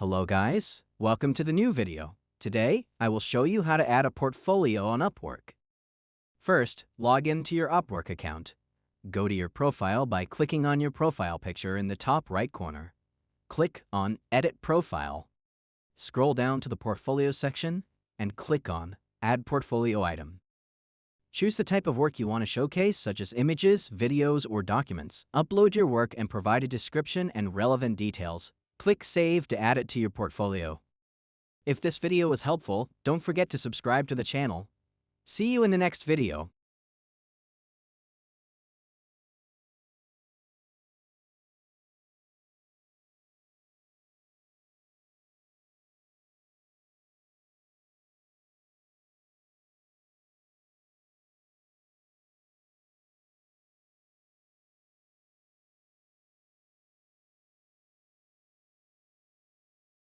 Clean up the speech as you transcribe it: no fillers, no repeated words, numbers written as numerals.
Hello guys, welcome to the new video. Today, I will show you how to add a portfolio on Upwork. First, log into your Upwork account. Go to your profile by clicking on your profile picture in the top right corner. Click on Edit Profile. Scroll down to the Portfolio section and click on Add Portfolio Item. Choose the type of work you want to showcase, such as images, videos, or documents. Upload your work and provide a description and relevant details. Click Save to add it to your portfolio. If this video was helpful, don't forget to subscribe to the channel. See you in the next video.